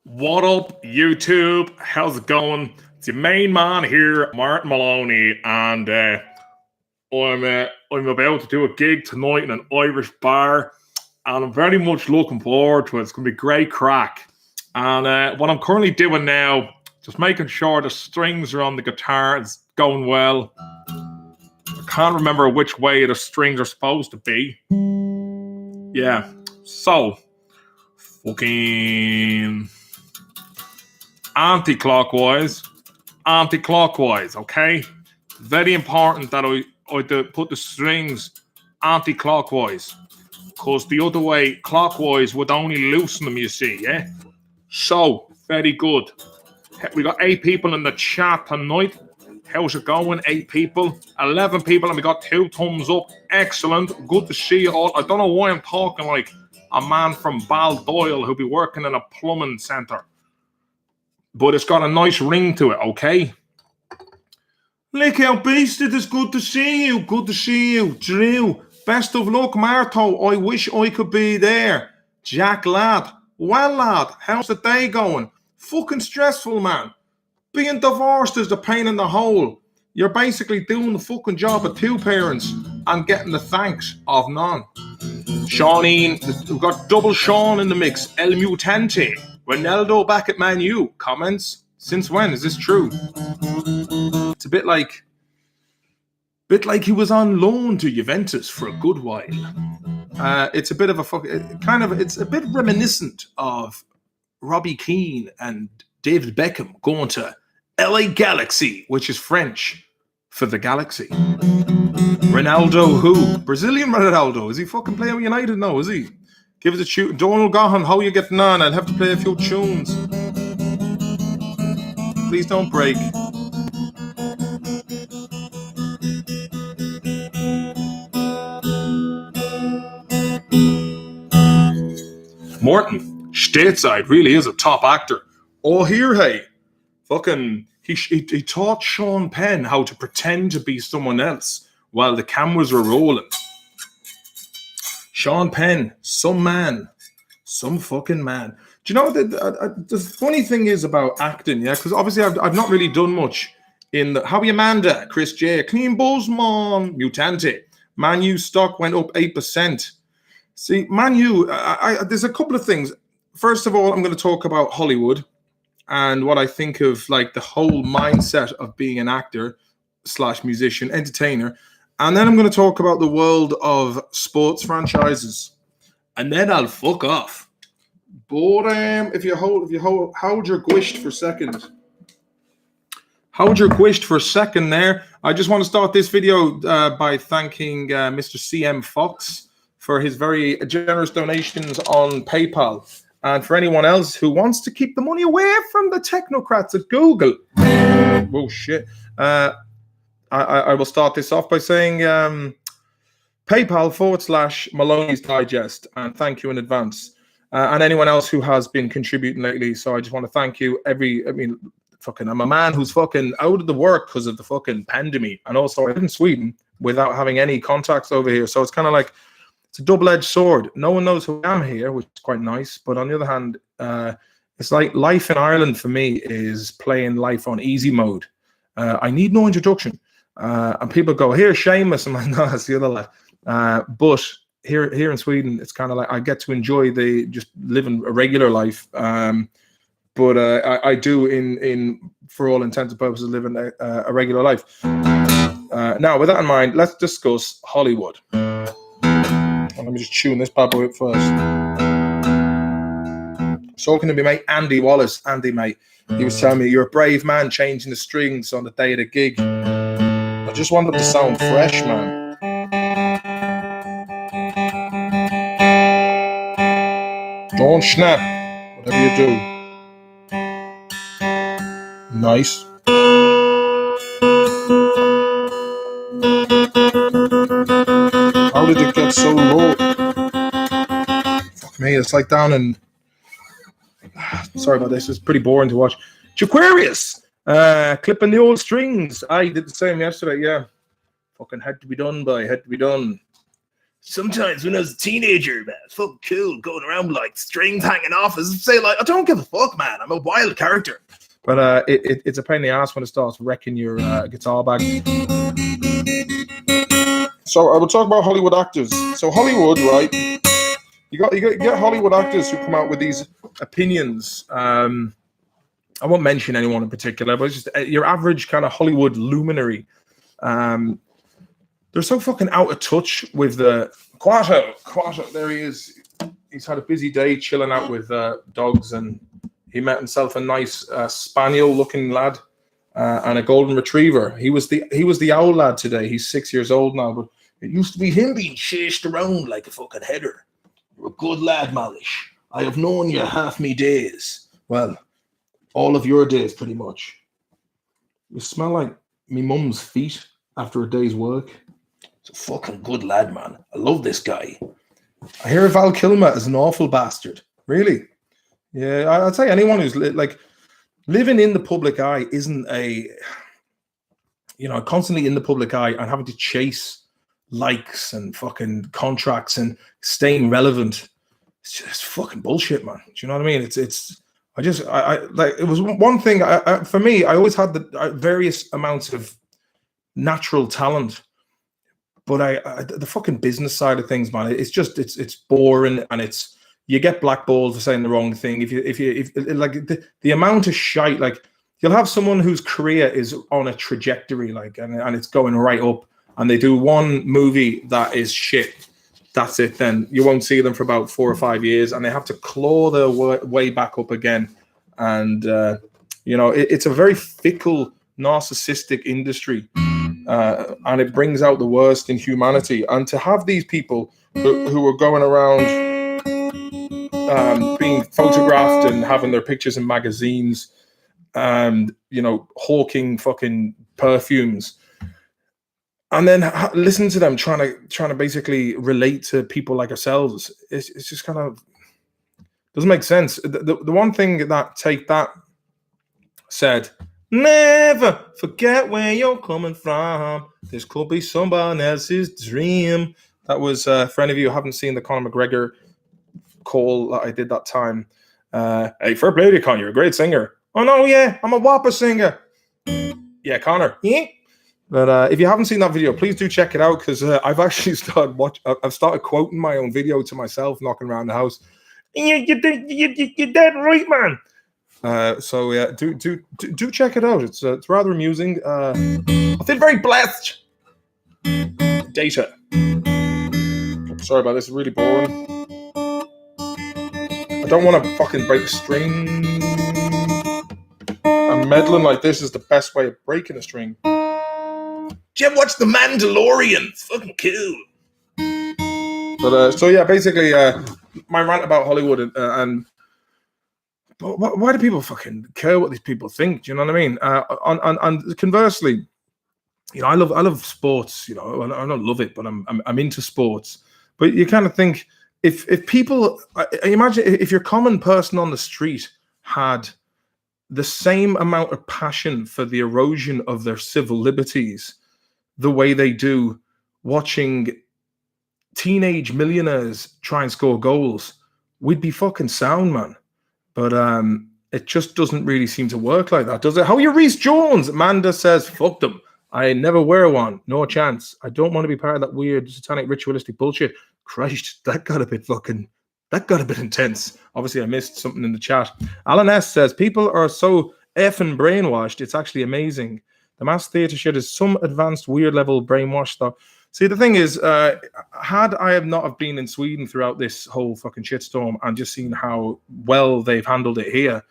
What up, YouTube? How's it going? It's your main man here, Martin Maloney, and I'm about to do a gig tonight in an Irish bar, and I'm very much looking forward to it. It's going to be great crack. And what I'm currently doing now, just making sure the strings are on the guitar, it's going well. I can't remember which way the strings are supposed to be. Yeah, so fucking anti-clockwise, okay? Very important that I put the strings anti-clockwise, because the other way, clockwise, would only loosen them, you see, yeah? So, very good. We got 8 people in the chat tonight. How's it going? 8 people, 11 people, and we got 2 thumbs up. Excellent. Good to see you all. I don't know why I'm talking like a man from Baldoyle who'll be working in a plumbing centre, but it's got a nice ring to it, okay? Look how beast it is. Good to see you. Good to see you. Drew, best of luck, Marto. I wish I could be there. Jack, lad. Well, lad, how's the day going? Fucking stressful, man. Being divorced is the pain in the hole. You're basically doing the fucking job of 2 parents and getting the thanks of none. Shawneen, we've got double Sean in the mix. El Mutante. Ronaldo back at Man U. Comments? Since when? Is this true? It's a bit like he was on loan to Juventus for a good while. It's a bit of a it's a bit reminiscent of Robbie Keane and David Beckham going to LA Galaxy, which is French for the Galaxy. Ronaldo who? Brazilian Ronaldo. Is he fucking playing with United now, is he? Give us a tune. Donald Gahan, how are you getting on? I'll have to play a few tunes. Please don't break. Morton, stateside, really is a top actor. Oh, here, hey. Fucking, he taught Sean Penn how to pretend to be someone else while the cameras were rolling. Sean Penn, some fucking man. Do you know the funny thing is about acting, yeah? Because obviously I've not really done much in the... How are you, Amanda? Chris J. Clean Bulls, man. Mutante. Man U stock went up 8%. See, Man U, there's a couple of things. First of all, I'm going to talk about Hollywood and what I think of like the whole mindset of being an actor / musician, entertainer. And then I'm going to talk about the world of sports franchises. And then I'll fuck off. But if you hold your gwisht for a second. Hold your gwisht for a second there. I just want to start this video by thanking Mr. CM Fox for his very generous donations on PayPal. And for anyone else who wants to keep the money away from the technocrats at Google. Oh, shit. I will start this off by saying PayPal / Maloney's Digest, and thank you in advance. And anyone else who has been contributing lately. So I just want to thank you. I'm a man who's fucking out of the work because of the fucking pandemic. And also I live in Sweden without having any contacts over here. So it's kind of like, it's a double-edged sword. No one knows who I am here, which is quite nice. But on the other hand, it's like life in Ireland for me is playing life on easy mode. I need no introduction. And people go, here, Seamus. I'm like, no, that's the other lad. But here in Sweden, it's kind of like I get to enjoy just living a regular life. But I do, for all intents and purposes, live in a regular life. Now, with that in mind, let's discuss Hollywood. Let me just tune this bad boy up first. Talking to my mate Andy Wallace. Andy, mate, he was telling me, you're a brave man changing the strings on the day of the gig. I just wanted to sound fresh, man. Don't snap, whatever you do. Nice. How did it get so low? Fuck me, it's like down in... Sorry about this, it's pretty boring to watch. Jaquarius! Clipping the old strings. I did the same yesterday, yeah. Fucking had to be done. sometimes when I was a teenager, man, it's fucking cool going around with like strings hanging off. Say like, I don't give a fuck, man. I'm a wild character. But it's a pain in the ass when it starts wrecking your guitar bag. So I will talk about Hollywood actors. So Hollywood, right? You get Hollywood actors who come out with these opinions. I won't mention anyone in particular, but it's just your average kind of Hollywood luminary. They're so fucking out of touch with the Quato. There he is. He's had a busy day chilling out with dogs, and he met himself a nice spaniel-looking lad and a golden retriever. He was the owl lad today. He's 6 years old now, but it used to be him being chased around like a fucking header. You're a good lad, Malish. I have known you half me days. Well, all of your days, pretty much. You smell like me mum's feet after a day's work. It's a fucking good lad, man. I love this guy. I hear Val Kilmer is an awful bastard. Really? Yeah, I'd say anyone who's like living in the public eye isn't constantly in the public eye and having to chase likes and fucking contracts and staying relevant. It's just fucking bullshit, man. Do you know what I mean? It was one thing for me. I always had the various amounts of natural talent, but the fucking business side of things, man, it's boring, and you get blackballed for saying the wrong thing. If the amount of shite, like you'll have someone whose career is on a trajectory, like and it's going right up, and they do one movie that is shit. That's it. Then you won't see them for about 4 or 5 years, and they have to claw their way back up again. And it's a very fickle, narcissistic industry, and it brings out the worst in humanity. And to have these people who are going around being photographed and having their pictures in magazines, and hawking fucking perfumes, and then listen to them trying to basically relate to people like ourselves. It's just kind of doesn't make sense. The one thing that Take That said, never forget where you're coming from. This could be someone else's dream. That was for any of you who haven't seen the Conor McGregor call that I did that time. Hey, fair play to you, Conor. You're a great singer. Oh no, yeah, I'm a whopper singer. Yeah, Conor. Yeah. But if you haven't seen that video, please do check it out, because I've actually I've started quoting my own video to myself, knocking around the house. You're dead right, man. So yeah, do check it out. It's rather amusing. I feel very blessed. Data. Sorry about this. It's really boring. I don't want to fucking break a string. And meddling like this is the best way of breaking a string. Did you ever watch The Mandalorian? It's fucking cool. But so yeah, basically, my rant about Hollywood but why do people fucking care what these people think? Do you know what I mean? And conversely, I love sports. I don't love it, but I'm into sports. But you kind of think if people, imagine if your common person on the street had the same amount of passion for the erosion of their civil liberties the way they do watching teenage millionaires try and score goals, we'd be fucking sound, man. But it just doesn't really seem to work like that, does it? How are you, Reece Jones? Amanda says, fuck them. I never wear one. No chance. I don't want to be part of that weird satanic ritualistic bullshit. Christ, that got a bit intense. Obviously, I missed something in the chat. Alan S says, people are so effing brainwashed, it's actually amazing. The mass theatre shit is some advanced weird level brainwash though. See, the thing is, had I have not have been in Sweden throughout this whole fucking shitstorm and just seen how well they've handled it here,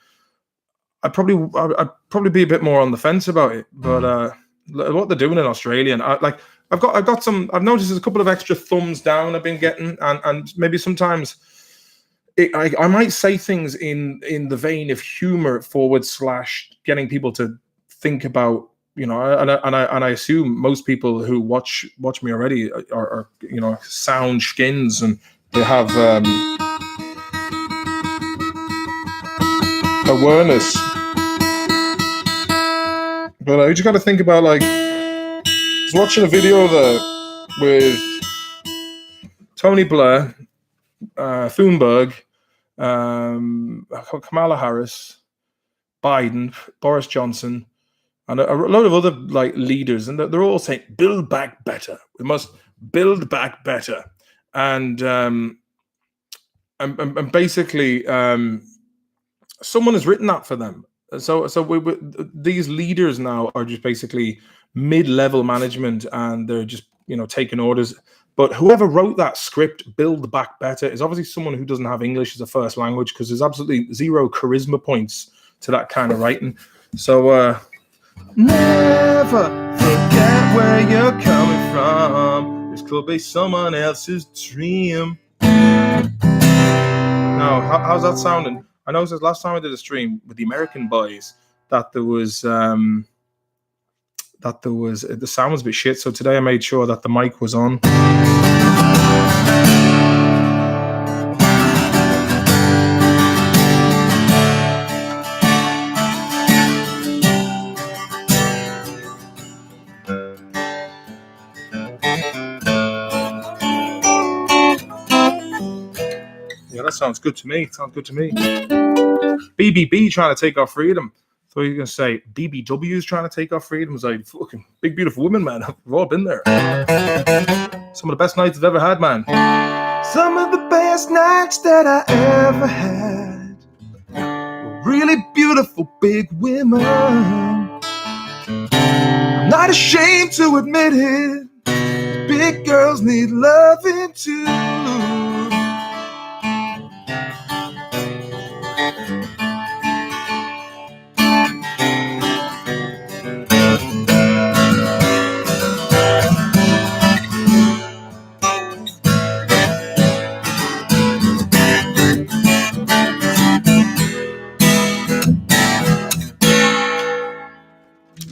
I'd probably be a bit more on the fence about it. But what they're doing in Australia, and I've noticed there's a couple of extra thumbs down I've been getting, and maybe sometimes I might say things in the vein of humor / getting people to think about, and I assume most people who watch me already are sound skins, and they have awareness. But I just got to think about, like, I was watching a video there with Tony Blair, Thunberg, Kamala Harris, Biden, Boris Johnson, and a load of other like leaders, and they're all saying, "Build back better. We must build back better," and basically, someone has written that for them. So these leaders now are just basically mid-level management, and they're just taking orders. But whoever wrote that script, "Build Back Better," is obviously someone who doesn't have English as a first language, because there's absolutely zero charisma points to that kind of writing. So never forget where you're coming from. This could be someone else's dream. Now, how's that sounding? I know since last time I did a stream with the American boys that the sound was a bit shit. So today I made sure that the mic was on. Yeah, that sounds good to me. Sounds good to me. BBB trying to take our freedom. So you're going to say BBW's trying to take our freedom? It's like, fucking big, beautiful women, man. We've all been there. Some of the best nights I've ever had, man. Some of the best nights that I ever had were really beautiful, big women. I'm not ashamed to admit it. Big girls need loving too.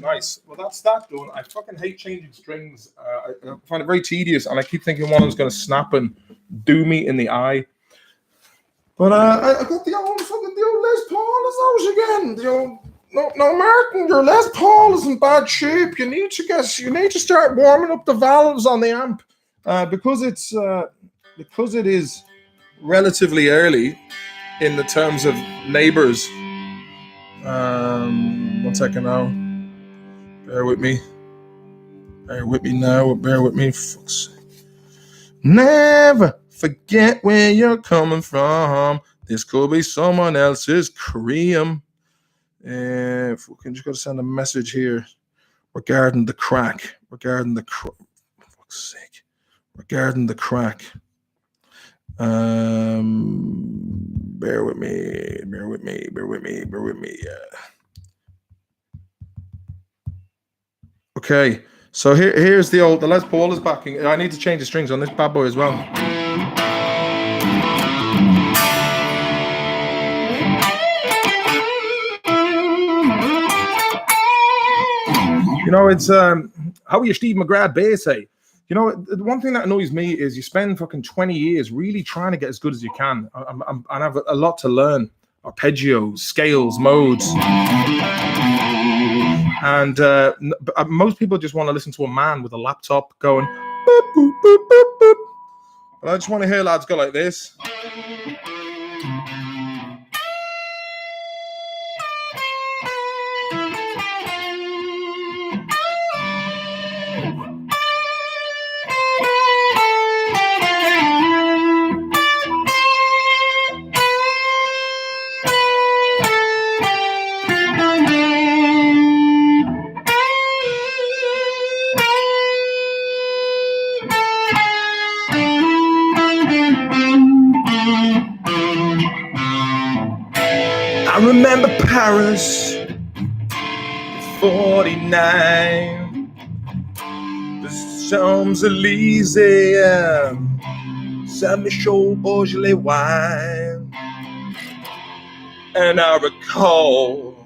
Nice. Well, that's that done. I fucking hate changing strings. I find it very tedious, and I keep thinking one of them's going to snap and do me in the eye. But I got the old Les Paul is those again. No, Martin, your Les Paul is in bad shape. You need to start warming up the valves on the amp because it is relatively early in the terms of neighbors. 1 second now. Bear with me. Bear with me now. Bear with me. Fuck's sake. Never forget where you're coming from. This could be someone else's cream. Fucking just got to send a message here regarding the crack. Regarding the crack. Fuck's sake. Regarding the crack. Bear with me. Bear with me. Bear with me. Bear with me. Okay, so here's the Les Paul is backing. I need to change the strings on this bad boy as well. It's how are you, Steve McGrath bass, hey? The one thing that annoys me is you spend fucking 20 years really trying to get as good as you can. And I have a lot to learn. Arpeggios, scales, modes. And most people just want to listen to a man with a laptop going boop, boop, boop, boop, boop. But I just want to hear lads go like this. I remember Paris, 49, the Champs-Élysées, Saint-Michel Beaujolais wine, and I recall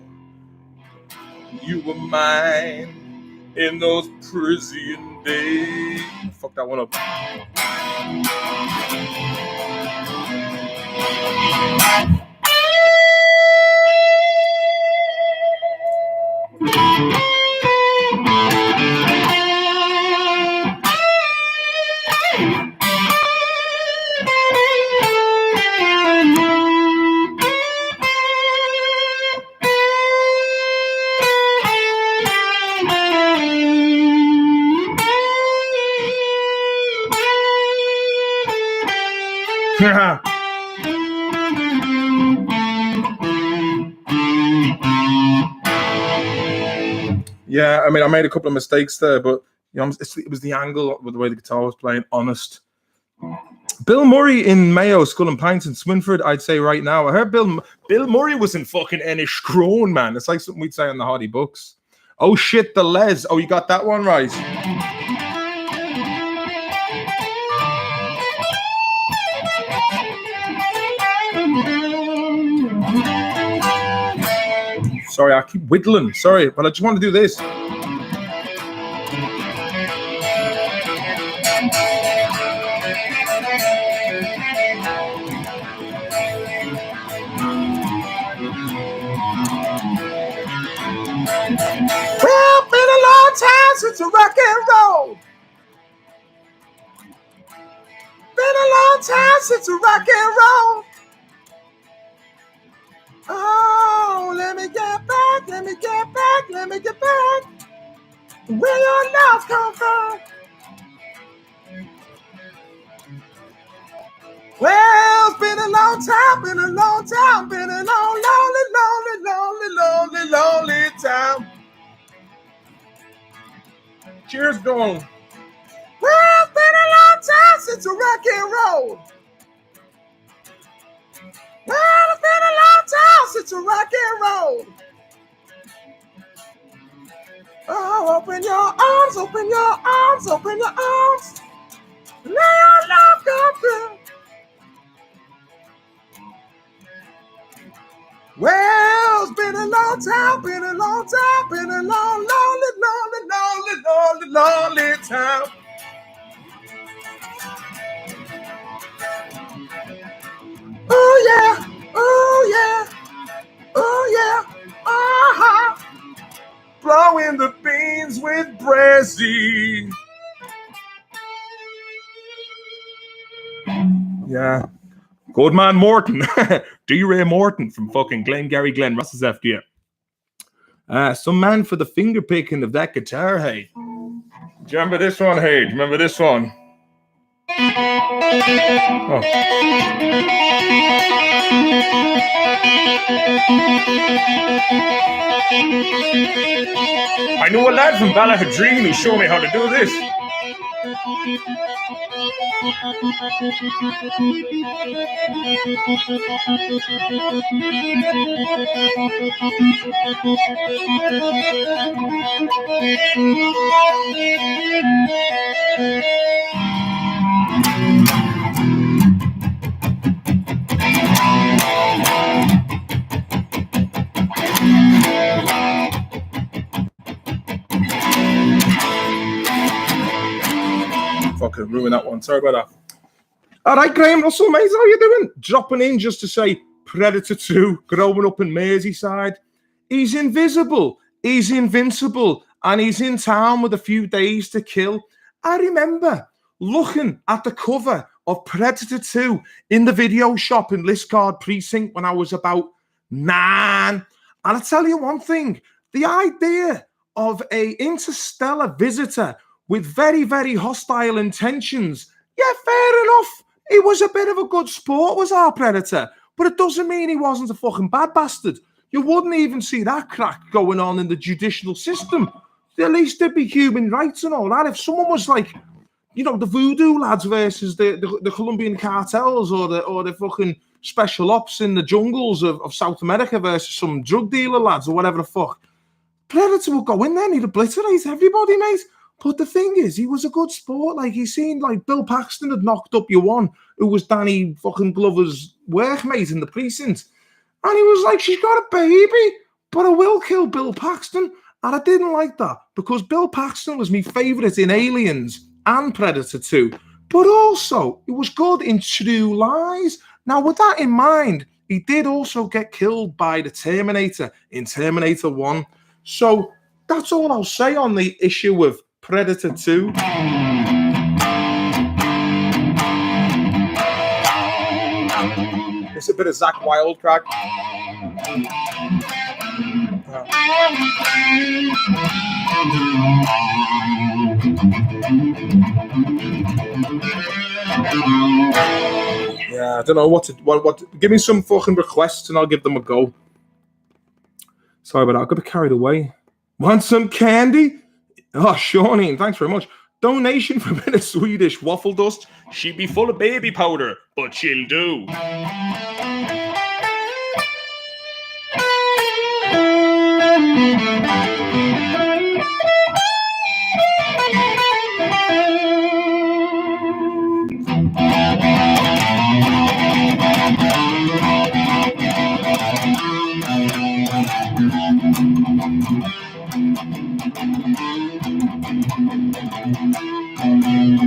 you were mine in those Parisian days. Fuck that one up. Yeah, I mean, I made a couple of mistakes there, but you know, it was the angle with the way the guitar was playing. Honest. Bill Murray in Mayo, Skull and Pints in Swinford, I'd say right now. I heard Bill Murray was in fucking Enniscrone, man. It's like something we'd say on the Hardy Books. Oh shit, the Les. Oh, you got that one right. Sorry, I keep whittling. Sorry, but I just want to do this. Well, been a long time since a rock and roll. Been a long time since a rock and roll. Oh, let me get back, let me get back, let me get back. Where your love come from? Well, it's been a long time, been a long time, been a long, lonely, lonely, lonely, lonely, lonely time. Cheers, going. Well, it's been a long time since a rock and roll. Well, it's been a long time since a rock and roll. Oh, open your arms, open your arms, open your arms. Let your love come through. Well, it's been a long time, been a long time, been a long, lonely, lonely, lonely, lonely, lonely time. Oh yeah, oh yeah, oh yeah, uh-huh. Blowing the beans with Brezzy. Yeah. Good man, Morton. D-Ray Morton from fucking Glengarry Glen Ross's FD. Some man for the finger picking of that guitar, hey. Do you remember this one, hey? Do you remember this one? Oh. I knew a lad from Ballahadreen who showed me how to do this. Fucking ruin that one. Sorry about that. All right, Graham Russell, mate, how you doing? Dropping in just to say Predator 2, growing up in Merseyside. He's invisible, he's invincible, and he's in town with a few days to kill. I remember looking at the cover of Predator 2 in the video shop in Liscard Precinct when I was about 9. And I'll tell you one thing, the idea of a interstellar visitor with very, very hostile intentions, yeah, fair enough. He was a bit of a good sport, was our Predator. But it doesn't mean he wasn't a fucking bad bastard. You wouldn't even see that crack going on in the judicial system. At least there'd be human rights and all that. If someone was like, you know, the voodoo lads versus the Colombian cartels or the fucking special ops in the jungles of South America versus some drug dealer lads or whatever the fuck, Predator would go in there and he'd obliterate everybody, mate. But the thing is, he was a good sport. Like, he seemed like Bill Paxton had knocked up your one, who was Danny fucking Glover's workmate in the precinct. And he was like, she's got a baby, but I will kill Bill Paxton. And I didn't like that because Bill Paxton was my favourite in Aliens and Predator 2. But also, it was good in True Lies. Now, with that in mind, he did also get killed by the Terminator in Terminator 1. So that's all I'll say on the issue of Predator 2. It's a bit of Zach Wilde crack. Yeah, I don't know what. Give me some fucking requests and I'll give them a go. Sorry about that. I got a bit carried away. Want some candy? Oh, Shawneen, thanks very much. Donation for a bit of Swedish waffle dust. She'd be full of baby powder, but she'll do.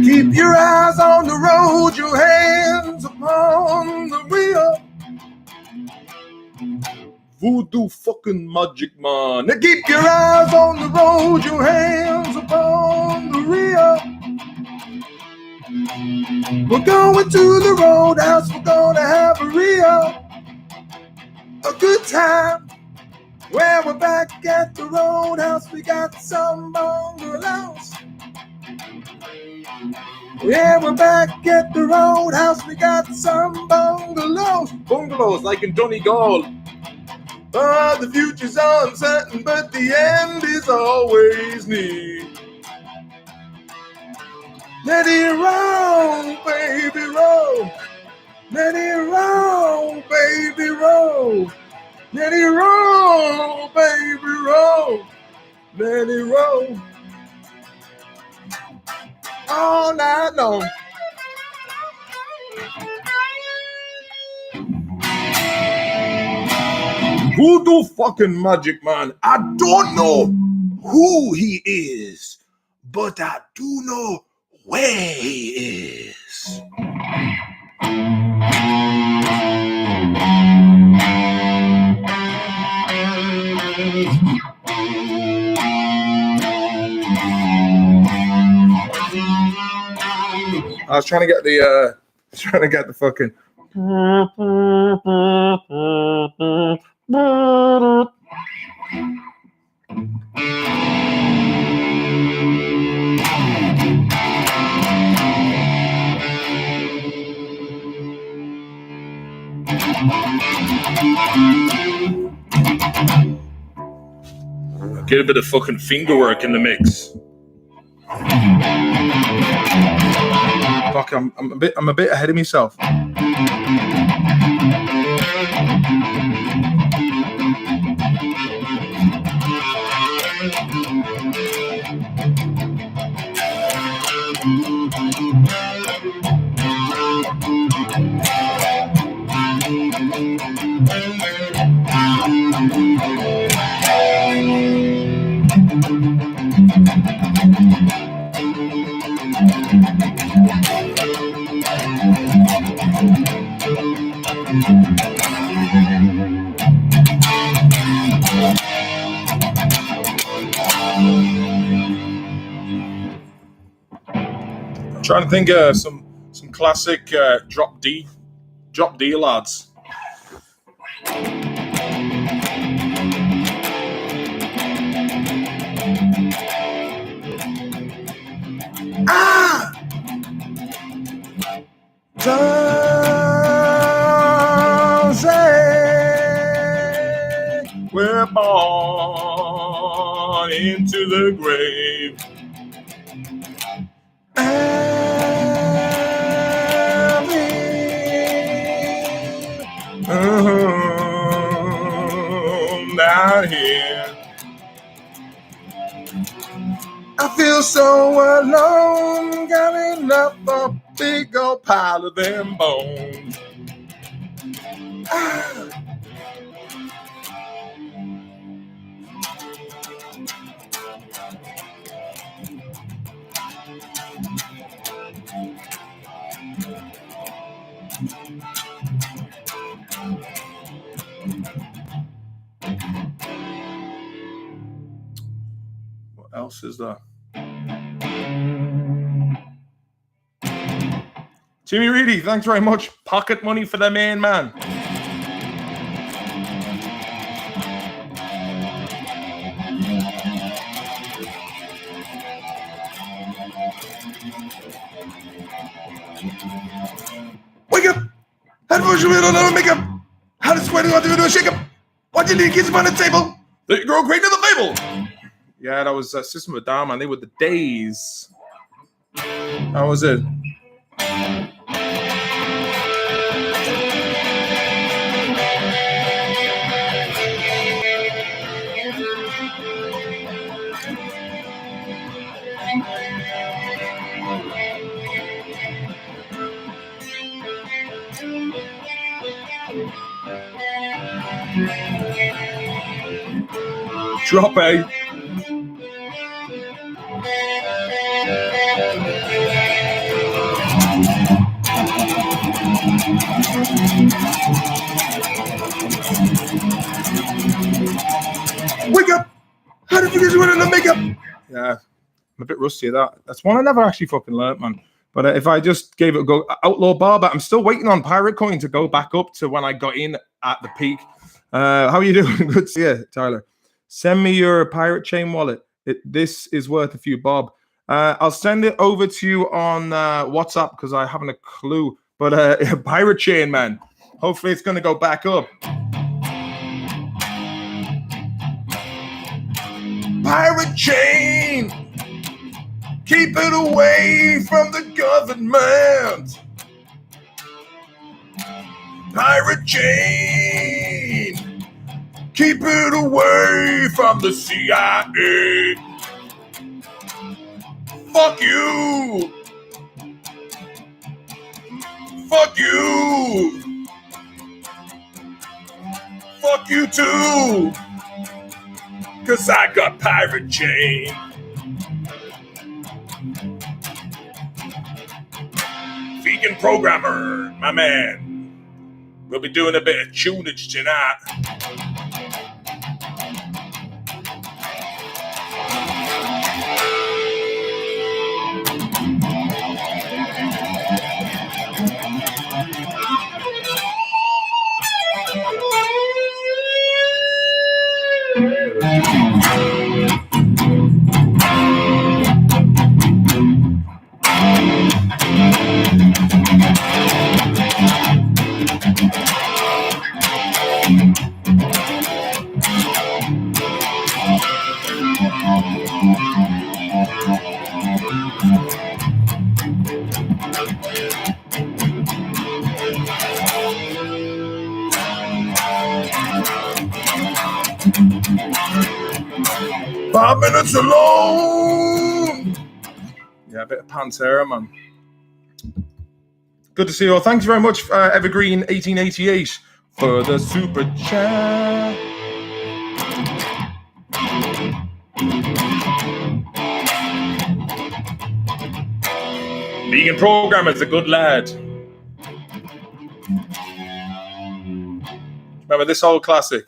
Keep your eyes on the road, your hands upon the wheel. Voodoo fucking magic man. Now keep your eyes on the road, your hands upon the wheel. We're going to the roadhouse, we're gonna have a good time. Well, we're back at the roadhouse, we got some bungalows. Yeah, we're back at the roadhouse, we got some bungalows. Bungalows like in Donegal. Oh, the future's uncertain, but the end is always near. Let it roll, baby, roll. Let it roll, baby, roll. Let it roll, baby, roll. Let it roll. All night long. Voodoo fucking magic man. I don't know who he is, but I do know where he is. I was trying to get the fucking. Get a bit of fucking finger work in the mix. Fuck, I'm a bit ahead of myself. I'm trying to think of some classic drop D lads. Some say we're born into the grave. Down here, I feel so alone, got enough a big old pile of them bones. What else is there? Jimmy Reedy, thanks very much. Pocket money for the main man. Wake up! How do you don't make up? How does sweating want to do a shake up? What do you need kids on the table? They grow great to the fable. Yeah, that was System of a Down, man. They were the days. That was it. Drop A. Wake up! How the fuck is it with the makeup? Yeah, I'm a bit rusty at that. That's one I never actually fucking learnt, man. But if I just gave it a go, Outlaw Barber, I'm still waiting on Pirate Coin to go back up to when I got in at the peak. How are you doing? Good to see you, Tyler. Send me your Pirate Chain wallet. This is worth a few bob. I'll send it over to you on WhatsApp because I haven't a clue. But Pirate Chain, man. Hopefully it's going to go back up. Pirate Chain! Keep it away from the government! Pirate Chain! Keep it away from the CIA! Fuck you! Fuck you! Fuck you too! 'Cause I got Pirate Chain. Vegan programmer, my man. We'll be doing a bit of tunage tonight. "5 minutes alone." Yeah, a bit of Pantera, man. Good to see you all. Thanks very much, Evergreen 1888, for the super chat. Vegan programmer's a good lad. Remember this old classic?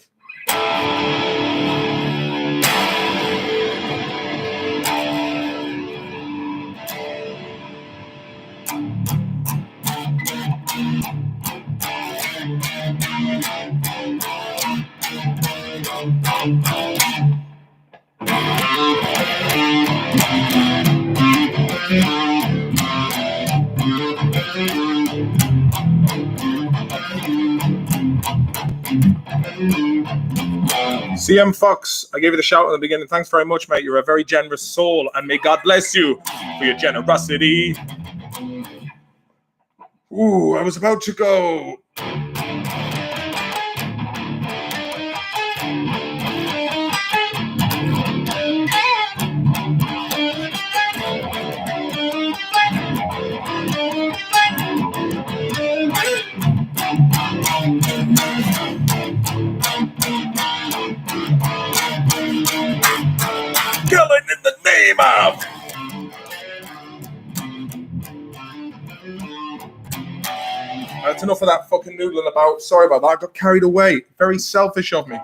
CM Fox, I gave you the shout at the beginning. Thanks very much, mate. You're a very generous soul, and may God bless you for your generosity. Ooh, I was about to go. Killing in the name of. That's enough of that fucking noodling about. Sorry about that. I got carried away. Very selfish of me.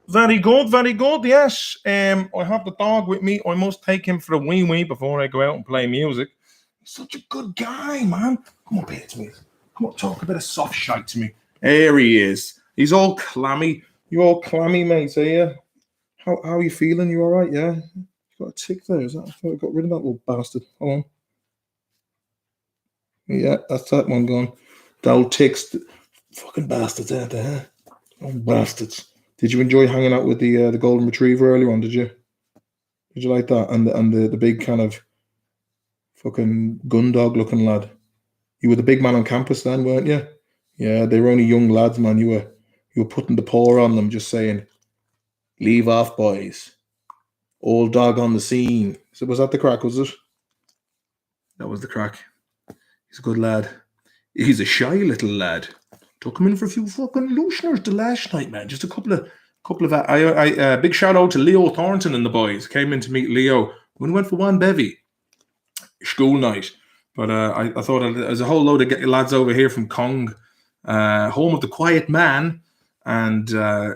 Very good, very good. Yes. I have the dog with me. I must take him for a wee before I go out and play music. He's such a good guy, man. Come up here to me. Come on, talk a bit of soft shite to me. There he is. He's all clammy. You all clammy, mate, are you? How are you feeling? You all right, yeah? You got a tick there, is that? I thought I got rid of that little bastard. Hold on. Yeah, that's that one gone. The old ticks. Fucking bastards out there. Oh, bastards. Did you enjoy hanging out with the golden retriever earlier on? Did you? Did you like that? And the big kind of fucking gun dog looking lad. You were the big man on campus then, weren't you? Yeah, they were only young lads, man. You were putting the paw on them, just saying, "Leave off, boys. Old dog on the scene." So was that the crack? Was it? That was the crack. He's a good lad. He's a shy little lad. Took him in for a few fucking looseners the last night, man. Just a couple of. Big shout out to Leo Thornton and the boys. Came in to meet Leo when we went for one bevy, school night. But I thought there's a whole load of lads over here from Kong, home of the quiet man, and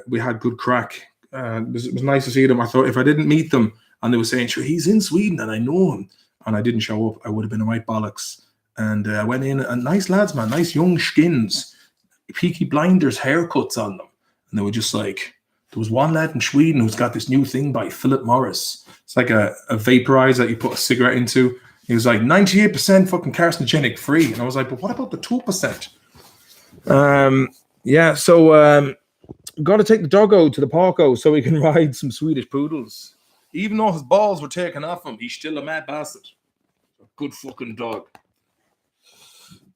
we had good crack. It was nice to see them. I thought if I didn't meet them and they were saying, "Sure, he's in Sweden and I know him," and I didn't show up, I would have been a right bollocks. And I went in, and nice lads, man, nice young skins, Peaky Blinders haircuts on them, and they were just like. There was one lad in Sweden who's got this new thing by Philip Morris. It's like a vaporizer that you put a cigarette into. He was like 98% fucking carcinogenic free. And I was like, but what about the 2%? Yeah, so got to take the doggo to the parko so he can ride some Swedish poodles. Even though his balls were taken off him, he's still a mad bastard. Good fucking dog.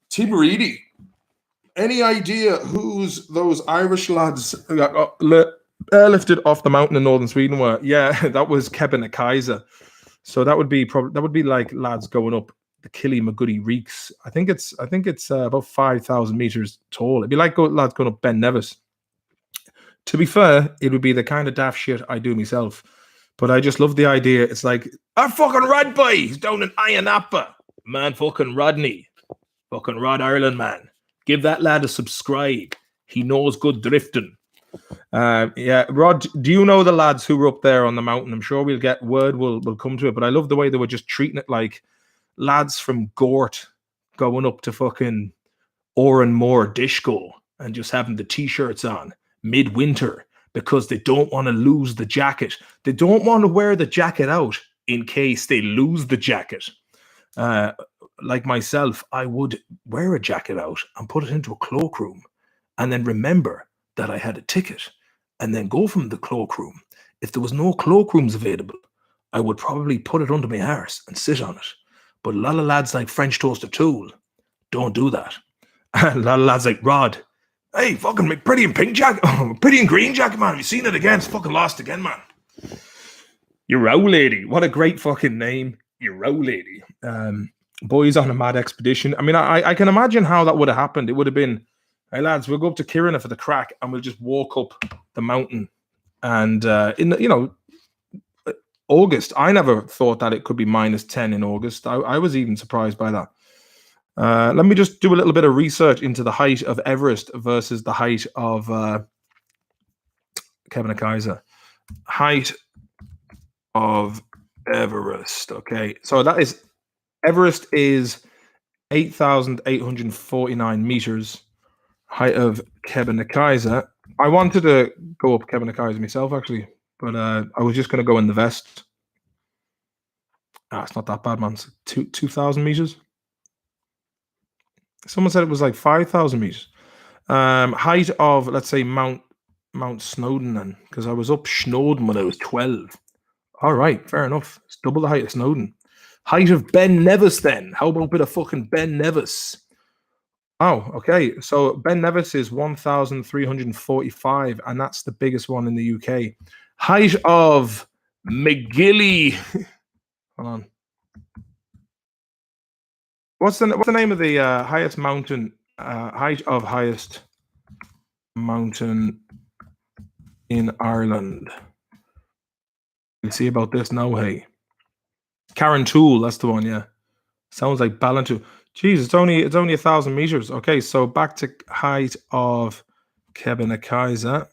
Tim Reedy. Any idea who's those Irish lads airlifted off the mountain in northern Sweden were? Yeah, that was Kebnekaise. So that would be like lads going up the Killy-Maguddy Reeks. I think it's about 5,000 meters tall. It'd be like lads going up Ben Nevis. To be fair, it would be the kind of daft shit I do myself. But I just love the idea. It's like, our fucking Rod boy, he's down in Ayia Napa. Man, fucking Rodney. Fucking Rod Ireland, man. Give that lad a subscribe. He knows good drifting. Yeah, Rod, do you know the lads who were up there on the mountain? I'm sure we'll get word, we'll come to it, but I love the way they were just treating it like lads from Gort going up to fucking Oranmore Disco and just having the t-shirts on midwinter because they don't want to lose the jacket. They don't want to wear the jacket out in case they lose the jacket. Like myself, I would wear a jacket out and put it into a cloakroom and then remember that I had a ticket and then go from the cloakroom. If there was no cloakrooms available, I would probably put it under my arse and sit on it. But a lot of lads like French Toast O'Toole don't do that. A lot of lads like Rod, hey, fucking pretty in pink jacket, pretty in green jacket, man. Have you seen it again? It's fucking lost again, man. Your Row Lady. What a great fucking name. Your Row Lady. Boys on a mad expedition. I mean, I can imagine how that would have happened. It would have been, hey lads, we'll go up to Kirina for the crack and we'll just walk up the mountain. And August, I never thought that it could be -10 in August. I was even surprised by that. Let me just do a little bit of research into the height of Everest versus the height of Kebnekaise. Height of Everest. Okay, so that is Everest is 8,849 meters. Height of Kebnekaise. I wanted to go up Kebnekaise myself, actually, but I was just going to go in the vest. It's not that bad, man. It's 2,000 meters. Someone said it was like 5,000 meters. Height of, let's say, Mount Snowdon, then, because I was up Snowdon when I was 12. All right, fair enough. It's double the height of Snowdon. Height of Ben Nevis, then. How about a bit of fucking Ben Nevis? Oh, okay. So Ben Nevis is 1,345, and that's the biggest one in the UK. Height of McGilly. Hold on. What's the name of the highest mountain? Height of highest mountain in Ireland. We'll see about this now. Hey, Carrantoul, that's the one. Yeah, sounds like Ballantoul. Jeez, it's only 1,000 meters. Okay, so back to height of Kebnekaise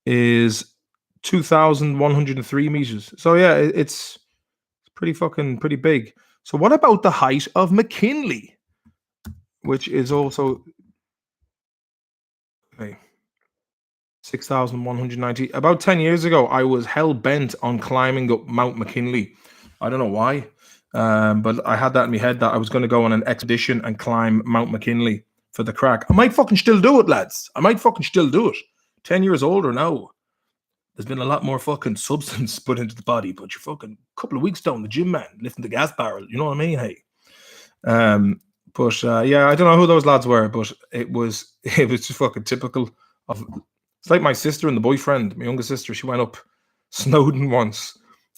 is 2,103 meters. So yeah, it's pretty big. So what about the height of McKinley, which is also 6,190. About 10 years ago, I was hell bent on climbing up Mount McKinley. I don't know why, but I had that in my head that I was going to go on an expedition and climb Mount McKinley for the crack. I might fucking still do it, lads. I might fucking still do it. 10 years older now. there's been a lot more fucking substance put into the body, but you're fucking a couple of weeks down the gym, man, lifting the gas barrel. You know what I mean? Hey. But yeah, I don't know who those lads were, but it was just fucking typical of. It's like my sister and the boyfriend, my younger sister. She went up Snowdon once,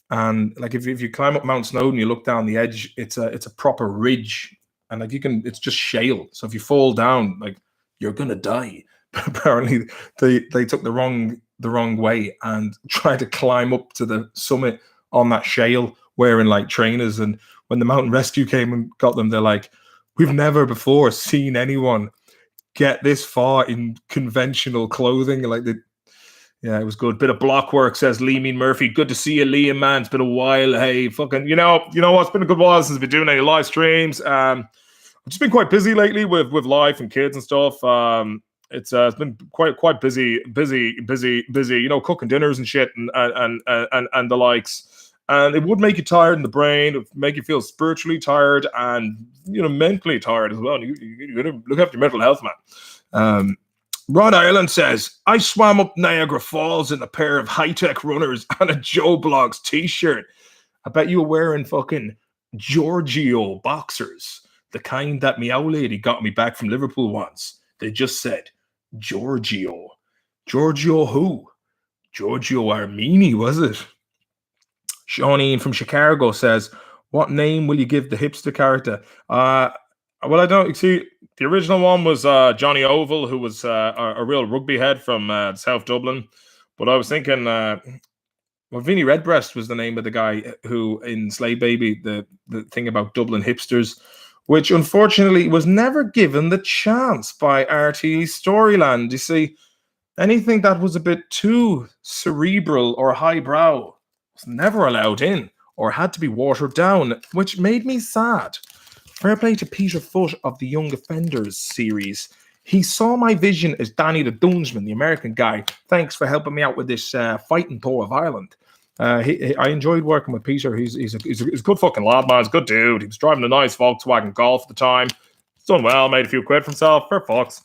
and like if you climb up Mount Snowdon, you look down the edge. It's a proper ridge, and like it's just shale. So if you fall down, like you're gonna die. But apparently they took the wrong way and tried to climb up to the summit on that shale wearing like trainers. And when the mountain rescue came and got them, they're like, we've never before seen anyone get this far in conventional clothing. Like yeah, it was good. Bit of block work, says Lee Mean Murphy. Good to see you, Liam, man. It's been a while. Hey, fucking, you know what? It's been a good while since we've been doing any live streams. I've just been quite busy lately with life and kids and stuff. It's been quite busy. You know, cooking dinners and shit and the likes. And it would make you tired in the brain. It would make you feel spiritually tired and mentally tired as well. You got to look after your mental health, man. Rod Ireland says, I swam up Niagara Falls in a pair of high-tech runners and a Joe Blogs t-shirt. I bet you were wearing fucking Giorgio boxers, the kind that Meow Lady got me back from Liverpool once. They just said Giorgio. Giorgio who? Giorgio Armini, was it? Shawneen from Chicago says, what name will you give the hipster character? Well, I don't see. The original one was Johnny Oval, who was a real rugby head from South Dublin. But I was thinking, Vinnie Redbreast was the name of the guy who in Slave Baby, the thing about Dublin hipsters, which unfortunately was never given the chance by RTE Storyland. You see, anything that was a bit too cerebral or highbrow was never allowed in or had to be watered down, which made me sad. Fair play to Peter Foote of the Young Offenders series. He saw my vision as Danny the Dunsman, the American guy. Thanks for helping me out with this fighting tour of Ireland. I enjoyed working with Peter. He's a good fucking lad, man. He's a good dude. He was driving a nice Volkswagen Golf at the time. He's done well, made a few quid for himself. Fair fucks.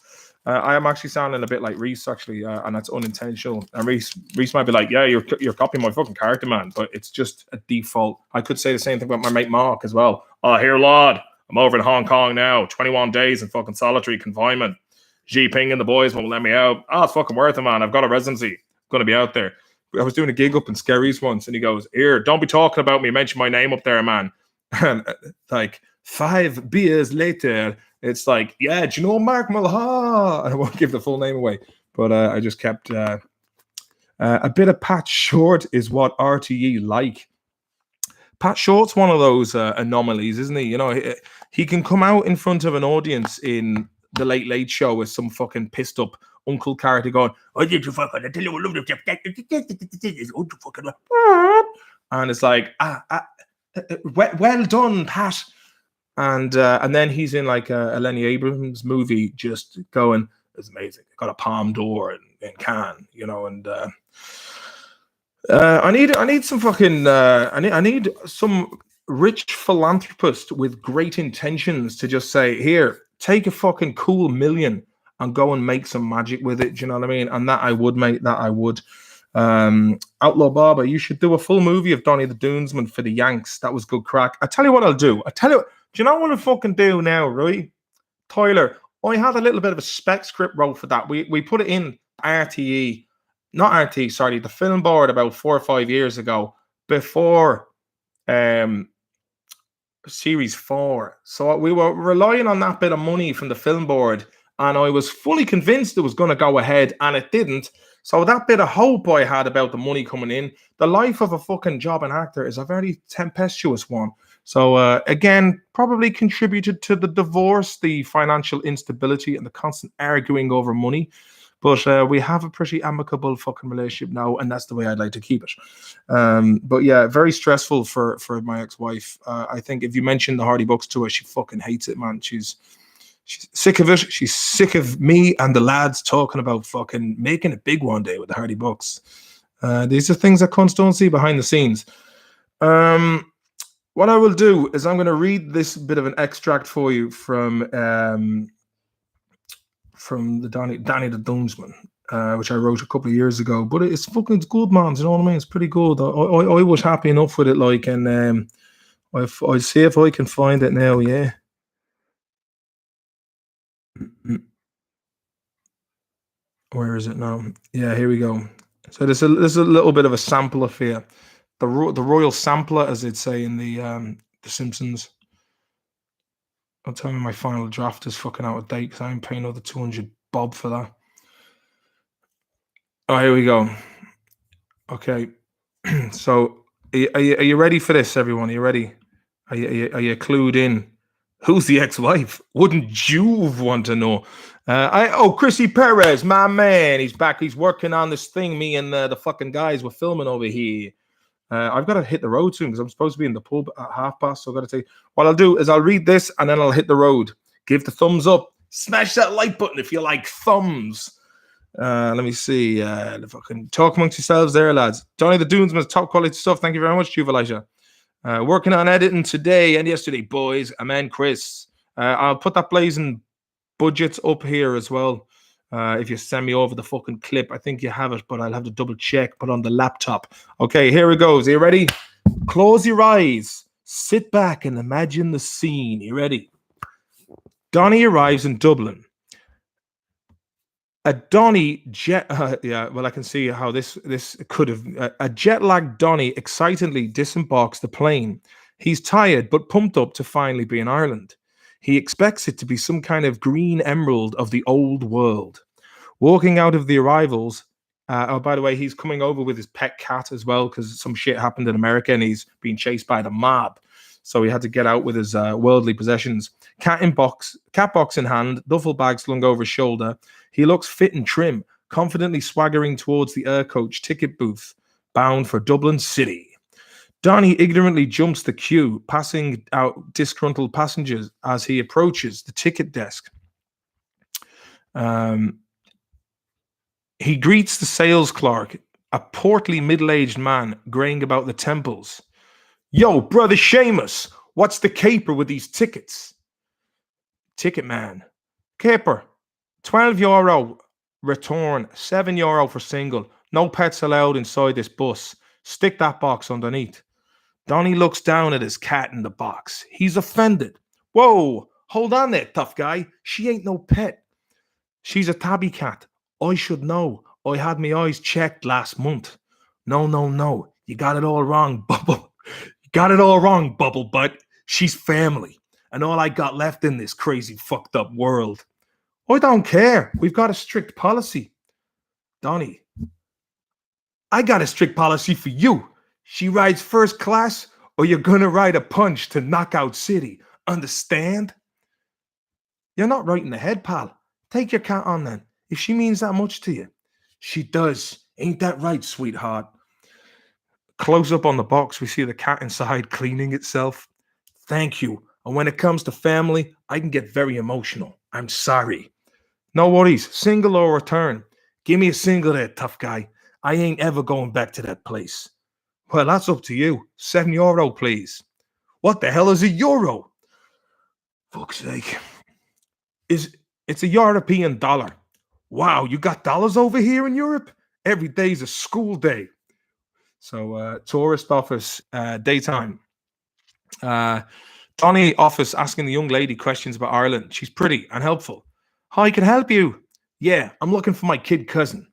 I am actually sounding a bit like Reese, actually, and that's unintentional. And Reese might be like, yeah, you're copying my fucking character, man, but it's just a default. I could say the same thing about my mate Mark as well. Here, lad, I'm over in Hong Kong now, 21 days in fucking solitary confinement. Xi Ping and the boys won't let me out. It's fucking worth it, man. I've got a residency. I'm going to be out there. I was doing a gig up in Skerries once, and he goes, here, don't be talking about me. Mention my name up there, man. And like 5 beers later, it's like, yeah, do you know Mark Mulhall? And I won't give the full name away, but I just kept a bit of Pat Short is what RTE like. Pat Short's one of those anomalies, isn't he? You know, he can come out in front of an audience in the Late Late Show with some fucking pissed up uncle character going, I did you fucking, I tell you, and it's like, well done, Pat. And then he's in like a Lenny Abrams movie, just going, it's amazing. Got a Palme d'Or in Cannes, you know, and I need some fucking I need some rich philanthropist with great intentions to just say, here, take a fucking cool $1 million and go and make some magic with it. Do you know what I mean? And that I would, mate. That I would. Outlaw Barber, you should do a full movie of Donny the Dunesman for the Yanks. That was good crack. I tell you what I'll do. Do you know what I'll fucking do now, right? Tyler, I had a little bit of a spec script wrote for that. We put it in RTE. Not RT, sorry, the film board about 4 or 5 years ago, before series 4. So we were relying on that bit of money from the film board, and I was fully convinced it was going to go ahead, and it didn't. So that bit of hope I had about the money coming in, the life of a fucking jobbing actor is a very tempestuous one. So again, probably contributed to the divorce, the financial instability, and the constant arguing over money. But we have a pretty amicable fucking relationship now, and that's the way I'd like to keep it. But yeah, very stressful for my ex-wife. I think if you mention the Hardy Bucks to her, she fucking hates it, man. She's sick of it. She's sick of me and the lads talking about fucking making it big one day with the Hardy Bucks. These are things that cunts don't see behind the scenes. What I will do is I'm going to read this bit of an extract for you from the Danny the Dunsman. which I wrote a couple of years ago. But it's fucking good, man. You know what I mean? It's pretty good. I was happy enough with it, like, and I'll see if I can find it now. Yeah. Where is it now? Yeah, here we go. So there's a little bit of a sampler here. The royal sampler, as they'd say in the Simpsons. I'll tell me my final draft is fucking out of date because I ain't paying another 200 bob for that. Oh, here we go. Okay. So are you ready for this, everyone? Are you ready? Are you clued in? Who's the ex-wife? Wouldn't you want to know? Chrissy Perez, my man. He's back. He's working on this thing. Me and the fucking guys were filming over here. I've got to hit the road soon because I'm supposed to be in the pub at 1:30. So I've got to take. What I'll do is I'll read this and then I'll hit the road. Give the thumbs up. Smash that like button if you like thumbs. Let me see. Fucking talk amongst yourselves there, lads. Johnny the Dunesman's top quality stuff. Thank you very much, Juve Elijah. Working on editing today and yesterday, boys. Amen, Chris. I'll put that blazing budget up here as well. If you send me over the fucking clip, I think you have it, but I'll have to double check. Put on the laptop. Okay, here it goes. Are you ready? Close your eyes. Sit back and imagine the scene. You ready? Donny arrives in Dublin. A Donny jet, I can see how this could have. A jet-lagged Donny excitedly disembarks the plane. He's tired but pumped up to finally be in Ireland. He expects it to be some kind of green emerald of the old world. Walking out of the arrivals, by the way, he's coming over with his pet cat as well because some shit happened in America and he's being chased by the mob. So he had to get out with his worldly possessions. Cat box in hand, duffel bag slung over his shoulder. He looks fit and trim, confidently swaggering towards the air coach ticket booth, bound for Dublin City. Donny ignorantly jumps the queue, passing out disgruntled passengers as he approaches the ticket desk. He greets the sales clerk, a portly middle-aged man graying about the temples. Yo, brother Seamus, what's the caper with these tickets? Ticket man. Caper, €12 return, €7 for single. No pets allowed inside this bus. Stick that box underneath. Donny looks down at his cat in the box. He's offended. Whoa, hold on there, tough guy. She ain't no pet. She's a tabby cat. I should know. I had my eyes checked last month. No. You got it all wrong, Bubble. Got it all wrong, Bubble Butt. She's family. And all I got left in this crazy fucked up world. I don't care. We've got a strict policy. Donny, I got a strict policy for you. She rides first class or you're going to ride a punch to Knockout City. Understand? You're not right in the head, pal. Take your cat on then. If she means that much to you. She does. Ain't that right, sweetheart? Close up on the box, we see the cat inside cleaning itself. Thank you. And when it comes to family, I can get very emotional. I'm sorry. No worries. Single or return. Give me a single there, tough guy. I ain't ever going back to that place. Well, that's up to you. €7, please. What the hell is a euro? Fuck's sake. It's a European dollar. Wow, you got dollars over here in Europe? Every day's a school day. So, tourist office, daytime. Donny office asking the young lady questions about Ireland. She's pretty and helpful. How I can help you? Yeah, I'm looking for my kid cousin.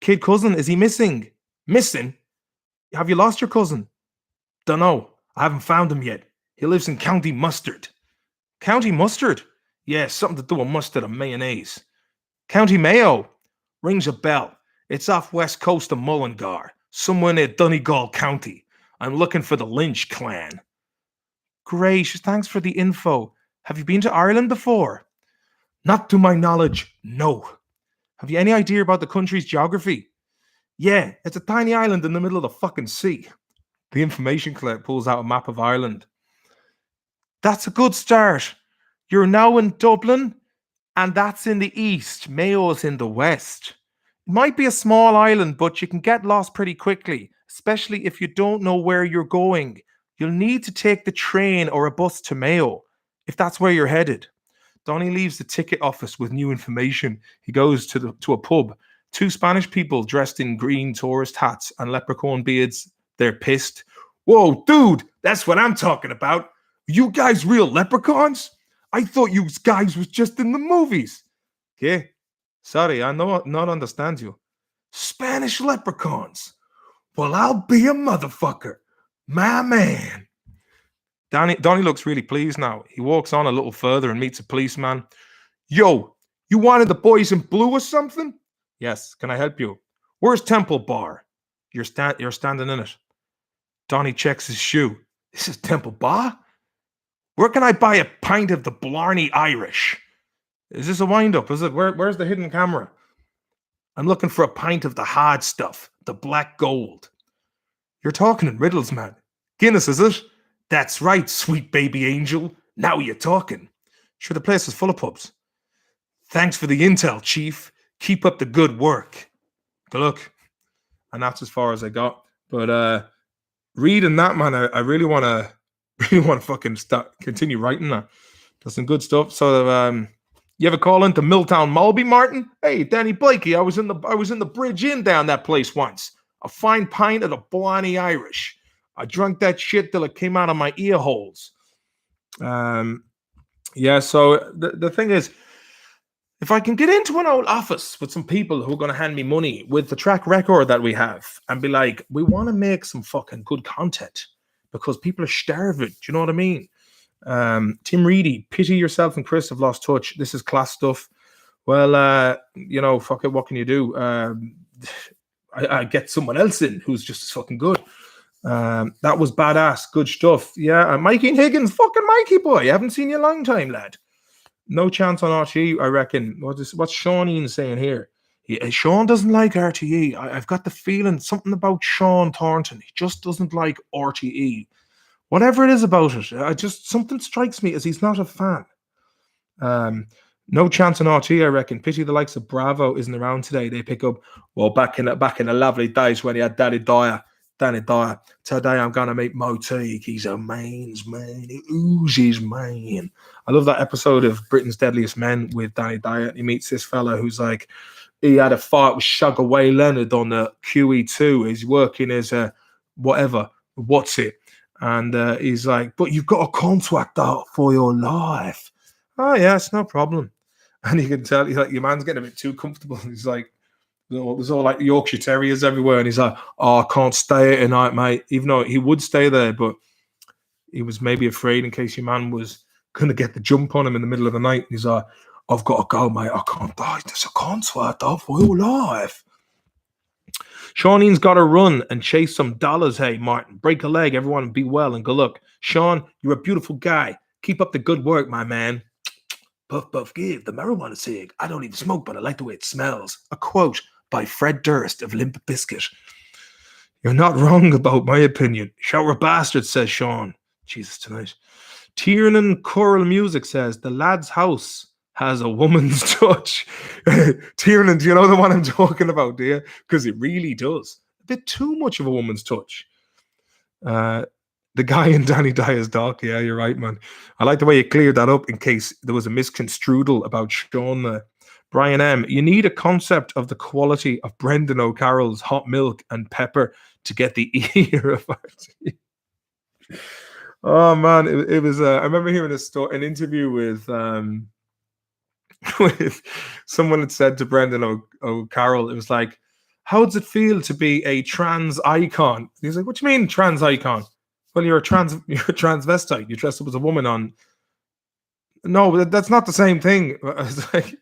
Kid cousin? Is he missing? Missing? Have you lost your cousin? Dunno. I haven't found him yet. He lives in County Mustard. County Mustard? Yeah, something to do with mustard and mayonnaise. County Mayo? Rings a bell. It's off west coast of Mullingar. Somewhere near Donegal County. I'm looking for the Lynch clan. Great, thanks for the info. Have you been to Ireland before? Not to my knowledge, no. Have you any idea about the country's geography? Yeah, it's a tiny island in the middle of the fucking sea. The information clerk pulls out a map of Ireland. That's a good start. You're now in Dublin, and that's in the east. Mayo's in the west. It might be a small island, but you can get lost pretty quickly, especially if you don't know where you're going. You'll need to take the train or a bus to Mayo, if that's where you're headed. Donny leaves the ticket office with new information. He goes to a pub, Two Spanish people dressed in green tourist hats and leprechaun beards. They're pissed. Whoa, dude, that's what I'm talking about. You guys real leprechauns? I thought you guys was just in the movies. Okay, sorry, I know not understand you. Spanish leprechauns. Well, I'll be a motherfucker. My man. Donnie looks really pleased now. He walks on a little further and meets a policeman. Yo, you wanted the boys in blue or something? Yes, can I help you? Where's Temple Bar? You're standing in it. Donnie checks his shoe. This is Temple Bar? Where can I buy a pint of the Blarney Irish? Is this a wind-up? Is it? Where's the hidden camera? I'm looking for a pint of the hard stuff, the black gold. You're talking in riddles, man. Guinness, is it? That's right, sweet baby angel. Now you're talking. Sure, the place is full of pubs. Thanks for the intel, Chief. Keep up the good work. Good luck. And that's as far as I got. But reading that, man, I really want to fucking continue writing that. There's some good stuff. So you ever call into Milltown Mulby, Martin? Hey, Danny Blakey, I was in the Bridge Inn down that place once. A fine pint of the Blarney Irish. I drank that shit till it came out of my ear holes. Yeah, so the thing is, if I can get into an old office with some people who are going to hand me money with the track record that we have and be like, we want to make some fucking good content because people are starving. Do you know what I mean? Tim Reedy, pity yourself and Chris have lost touch. This is class stuff. Well, fuck it. What can you do? I get someone else in who's just as fucking good. That was badass. Good stuff. Yeah, Mikey and Higgins, fucking Mikey boy. I haven't seen you a long time, lad. No chance on RTE, I reckon. What's Seanine saying here? Sean doesn't like RTE. I've got the feeling something about Sean Thornton. He just doesn't like RTE. Whatever it is about it, something strikes me as he's not a fan. No chance on RTE, I reckon. Pity the likes of Bravo isn't around today. They pick up, well, back in the lovely days when he had Danny Dyer. Today I'm gonna meet Moteague. He's a man's man. He oozes man. I love that episode of Britain's Deadliest Men with Danny Dyer. He meets this fella who's like, he had a fight with Sugar Ray Leonard on the QE2. He's working as a what's it? And he's like, but you've got a contract out for your life. Oh yes, no problem. And you can tell he's like, your man's getting a bit too comfortable. He's like, there's all like Yorkshire Terriers everywhere, and he's like, "Oh, I can't stay here tonight, mate." Even though he would stay there, but he was maybe afraid in case your man was going to get the jump on him in the middle of the night. He's like, "I've got to go, mate. I can't die. There's a contract out for your life." Shaunene's got to run and chase some dollars. Hey, Martin, break a leg, everyone. Be well and good luck. Sean, you're a beautiful guy. Keep up the good work, my man. Puff, puff, give the marijuana cig. I don't even smoke, but I like the way it smells. A quote by Fred Durst of Limp Bizkit. You're not wrong about my opinion. Shower bastard, says Sean. Jesus, tonight. Tiernan Choral Music says, the lad's house has a woman's touch. Tiernan, do you know the one I'm talking about, do you? Because it really does. A bit too much of a woman's touch. The guy in Danny Dyer's doc, yeah, you're right, man. I like the way you cleared that up in case there was a misconstrued about Sean there. Brian M., you need a concept of the quality of Brendan O'Carroll's hot milk and pepper to get the ear of RTE. Oh, man, it was, I remember hearing an interview with someone had said to Brendan O'Carroll, it was like, how does it feel to be a trans icon? He's like, what do you mean trans icon? Well, you're a transvestite. You dress up as a woman on. No, that's not the same thing. It's like,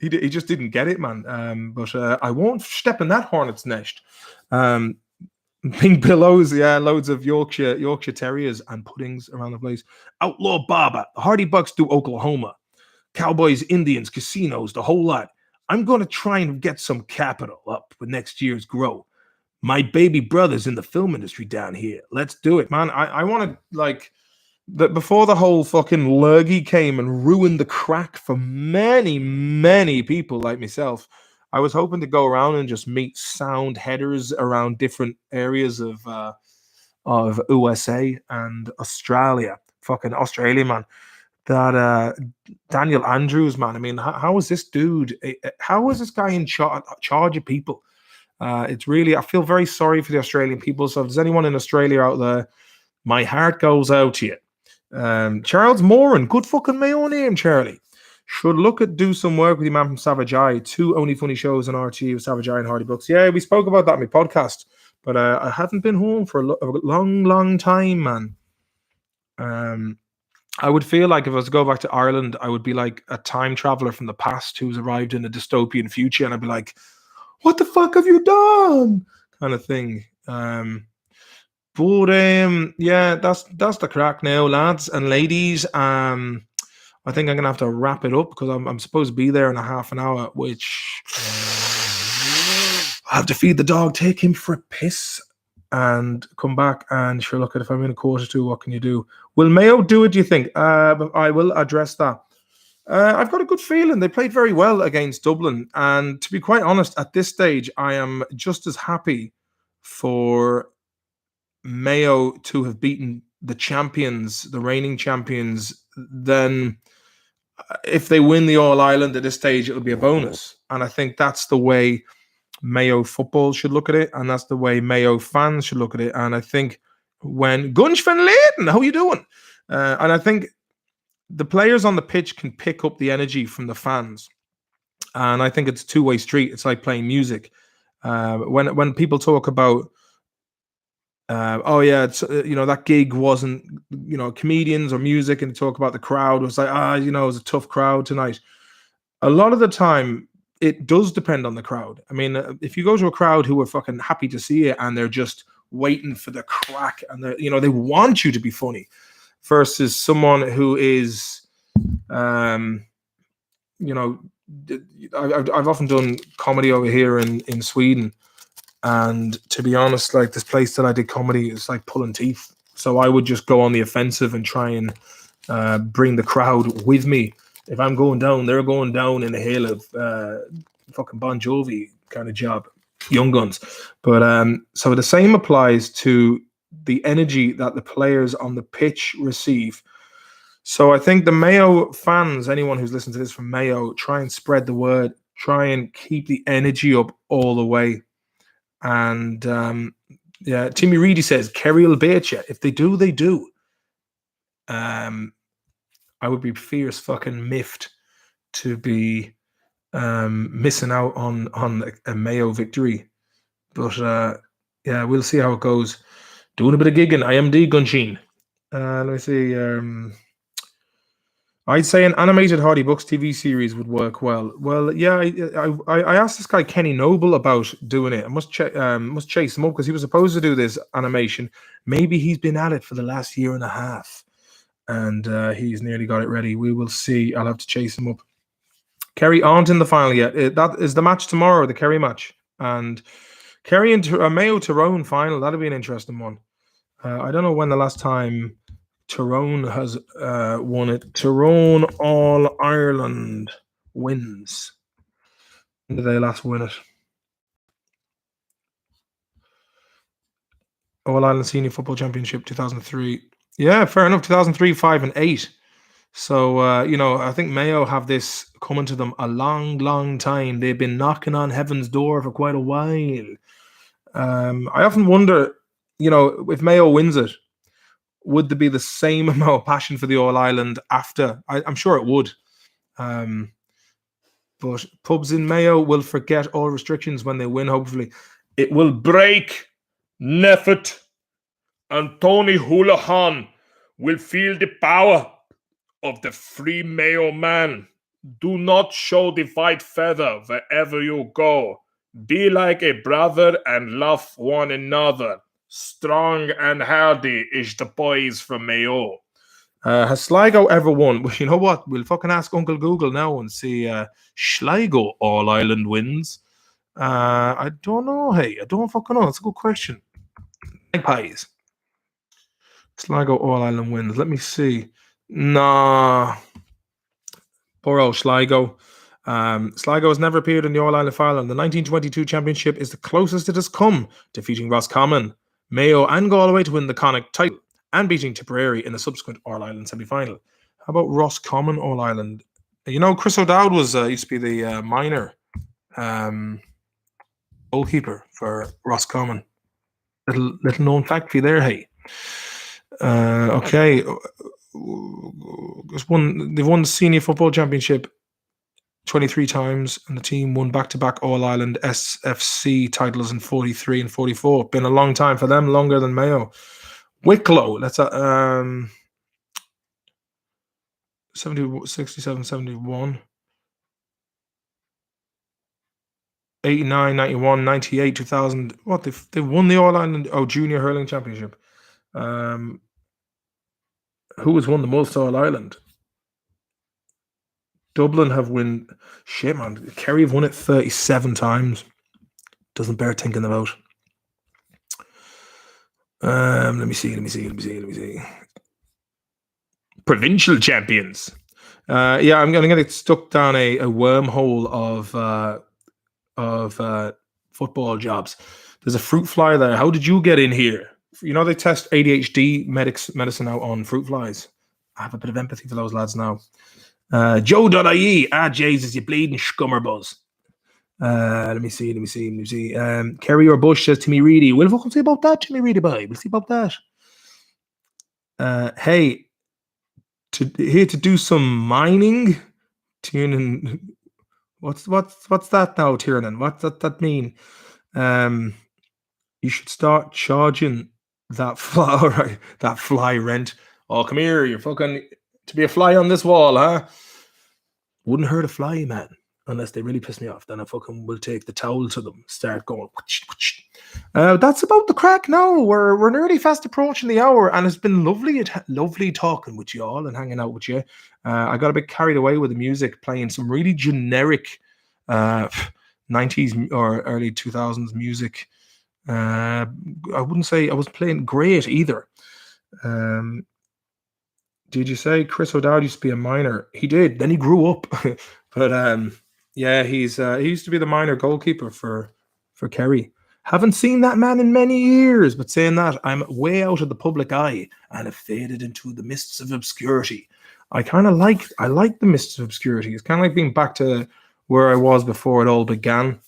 he just didn't get it, man. But I won't step in that hornet's nest. Pink pillows, yeah, loads of Yorkshire Terriers and puddings around the place. Outlaw Baba, the Hardy Bucks do Oklahoma. Cowboys, Indians, casinos, the whole lot. I'm going to try and get some capital up with next year's grow. My baby brother's in the film industry down here. Let's do it, man. I want to, like, before the whole fucking lurgy came and ruined the crack for many, many people like myself, I was hoping to go around and just meet sound headers around different areas of USA and Australia. Fucking Australia, man. that Daniel Andrews, man. I mean, how is this dude? How is this guy in charge of people? It's really, I feel very sorry for the Australian people. So if there's anyone in Australia out there, my heart goes out to you. Charles Moran, good fucking Mayo name, Charlie. Should look at do some work with your man from Savage Eye. 2 Only Funny shows on RT with Savage Eye and Hardy Books. Yeah, we spoke about that in my podcast, but I haven't been home for a long, long time, man. I would feel like if I was to go back to Ireland, I would be like a time traveler from the past who's arrived in a dystopian future, and I'd be like, "What the fuck have you done?" kind of thing. But yeah, that's the crack now, lads and ladies. I think I'm gonna have to wrap it up because I'm supposed to be there in a half an hour, which I have to feed the dog, take him for a piss, and come back and sure look at if I'm in a quarter to, what can you do? Will Mayo do it, do you think? But I will address that. I've got a good feeling. They played very well against Dublin, and to be quite honest, at this stage, I am just as happy for Mayo to have beaten the champions, the reigning champions, than if they win the All-Ireland at this stage, it'll be a bonus. And I think that's the way Mayo football should look at it, and that's the way Mayo fans should look at it. And I think when Gunch van Leyden, how you doing? And I think the players on the pitch can pick up the energy from the fans, and I think it's a two-way street. It's like playing music. When people talk about, oh yeah, it's, that gig wasn't, comedians or music, and talk about the crowd. It was like, it was a tough crowd tonight. A lot of the time, it does depend on the crowd. I mean, if you go to a crowd who are fucking happy to see you and they're just waiting for the crack and they want you to be funny, versus someone who is, I've often done comedy over here in Sweden. And to be honest, like this place that I did comedy is like pulling teeth. So I would just go on the offensive and try and bring the crowd with me. If I'm going down, they're going down in a hail of fucking Bon Jovi kind of job, Young Guns. But so the same applies to the energy that the players on the pitch receive. So I think the Mayo fans, anyone who's listening to this from Mayo, try and spread the word, try and keep the energy up all the way. And Timmy Reedy says Kerry will bait you. If they do, they do. I would be fierce fucking miffed to be missing out on a Mayo victory. But we'll see how it goes. Doing a bit of gigging. IMD Gunsheen. Let me see. I'd say an animated Hardy Books TV series would work well. Well, yeah, I asked this guy Kenny Noble about doing it. I must chase him up because he was supposed to do this animation. Maybe he's been at it for the last year and a half, and he's nearly got it ready. We will see. I'll have to chase him up. Kerry aren't in the final yet. That is the match tomorrow, the Kerry match, and Kerry and Mayo Tyrone final. That'll be an interesting one. I don't know when the last time Tyrone has won it. Tyrone All Ireland wins. When did they last win it? All Ireland Senior Football Championship 2003. Yeah, fair enough. 2003, 5 and 8. So I think Mayo have this coming to them a long, long time. They've been knocking on heaven's door for quite a while. I often wonder, if Mayo wins it, would there be the same amount of passion for the All-Ireland after? I'm sure it would. But pubs in Mayo will forget all restrictions when they win, hopefully. It will break Neffet, and Tony Houlihan will feel the power of the free Mayo man. Do not show the white feather wherever you go. Be like a brother and love one another. Strong and hardy is the boys from Mayo. Has Sligo ever won? Well, you know what? We'll fucking ask Uncle Google now and see. Sligo All Ireland wins. I don't know. Hey, I don't fucking know. That's a good question. Magpies. Sligo All Ireland wins. Let me see. Nah. Poor old Sligo. Sligo has never appeared in the All Ireland final. The 1922 championship is the closest it has come, defeating Roscommon, Mayo, and Galway to win the Connacht title, and beating Tipperary in the subsequent All Ireland semi-final. How about Roscommon All Ireland? You know, Chris O'Dowd was used to be the minor goalkeeper for Roscommon. Little known fact for you there, hey. Okay. They've won the senior football championship 23 times, and the team won back-to-back All-Ireland SFC titles in 43 and 44. Been a long time for them, longer than Mayo. Wicklow, that's 67, 71. 89, 91, 98, 2000. What, they won the All-Ireland Junior Hurling Championship. Who has won the most All-Ireland? Dublin have won. Shit, man. Kerry have won it 37 times. Doesn't bear thinking about. Let me see. Provincial champions. Yeah, I'm going to get stuck down a wormhole of football jobs. There's a fruit fly there. How did you get in here? You know, they test ADHD medicine out on fruit flies. I have a bit of empathy for those lads now. Joe.ie. Jesus, you bleeding scummerbuzz. Let me see. Kerry or Bush says Timmy Reedy. We'll fucking see about that, Timmy Reedy boy. We'll see about that. Hey, here to do some mining. Tuning. What's that now, Tiernan? What's that mean? You should start charging that fly. All right, that fly rent. Oh, come here, you're fucking to be a fly on this wall, huh? Wouldn't hurt a fly, man. Unless they really piss me off, then I fucking will take the towel to them, start going. That's about the crack now. We're nearly fast approaching the hour, and it's been lovely talking with you all and hanging out with you. I got a bit carried away with the music, playing some really generic 90s or early 2000s music. I wouldn't say I was playing great either. Did you say Chris O'Dowd used to be a minor? He did. Then he grew up, but yeah, he used to be the minor goalkeeper for Kerry. Haven't seen that man in many years, but saying that, I'm way out of the public eye and have faded into the mists of obscurity. I like the mists of obscurity. It's kind of like being back to where I was before it all began.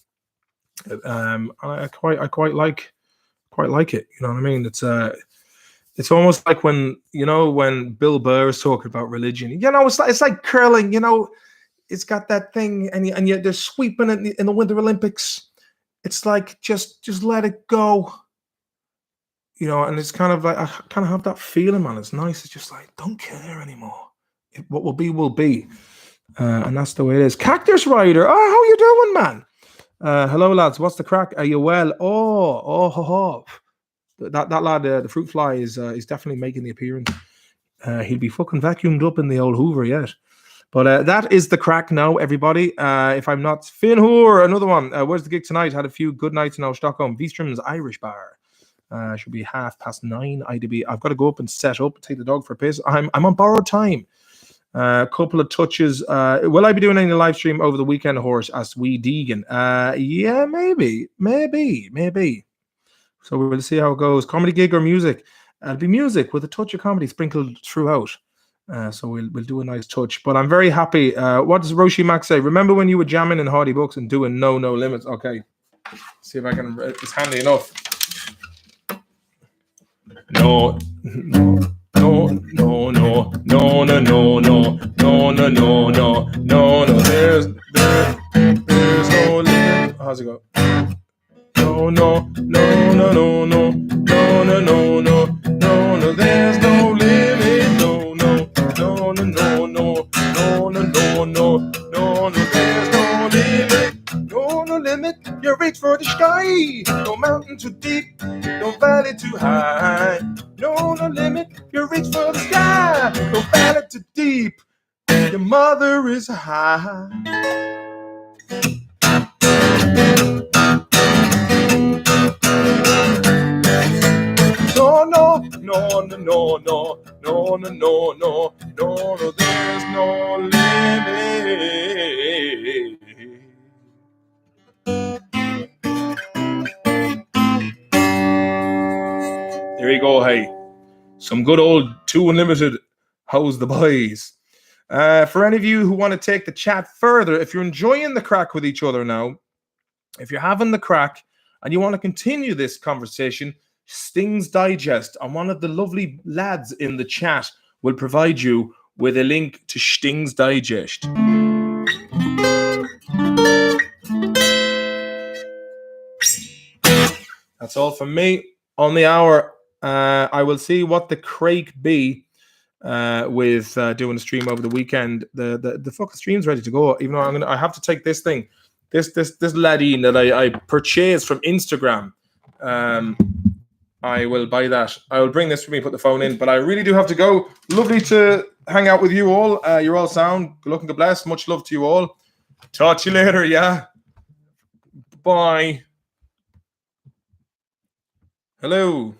I quite like it. You know what I mean? It's almost like when Bill Burr is talking about religion. You know, it's like curling. You know, it's got that thing, and yet they're sweeping it in the Winter Olympics. It's like just let it go. You know, and it's kind of like I kind of have that feeling, man. It's nice. It's just like don't care anymore. What will be will be, and that's the way it is. Cactus Rider, how you doing, man? Hello, lads. What's the crack? Are you well? Oh. That lad, the fruit fly, is definitely making the appearance. He'll be fucking vacuumed up in the old Hoover yet. But that is the crack now, everybody. If I'm not Finn Hoor, another one. Where's the gig tonight? Had a few good nights now. Stockholm, Vistrom's Irish Bar. Should be 9:30 IDB. I've got to go up and set up, take the dog for a piss. I'm on borrowed time. A couple of touches. Will I be doing any live stream over the weekend, Horse? Asked Wee Deegan. Yeah, maybe. So we'll see how it goes. Comedy gig or music? It'll be music with a touch of comedy sprinkled throughout. So we'll do a nice touch. But I'm very happy. What does Roshi Max say? Remember when you were jamming in Hardy Books and doing no limits? Okay. See if I can. It's handy enough. No. There's no limit. How's it go? No, there's no limit. No, there's no limit. No limit. You reach for the sky. No mountain too deep, no valley too high. No limit. You reach for the sky. No valley too deep. Your mother is high. No, there's no limit. There you go, hey. Some good old 2 Unlimited. How's the boys? For any of you who want to take the chat further, if you're enjoying the crack with each other now, if you're having the crack and you want to continue this conversation, Sting's Digest and one of the lovely lads in the chat will provide you with a link to Sting's Digest. That's all from me on the hour. I will see what the crake be with doing a stream over the weekend. The fucking stream's ready to go. Even though I have to take this thing, this ladine that I purchased from Instagram. I will buy that. I will bring this with me, put the phone in, but I really do have to go. Lovely to hang out with you all. You're all sound. Good luck and God bless. Much love to you all. Talk to you later. Yeah. Bye. Hello.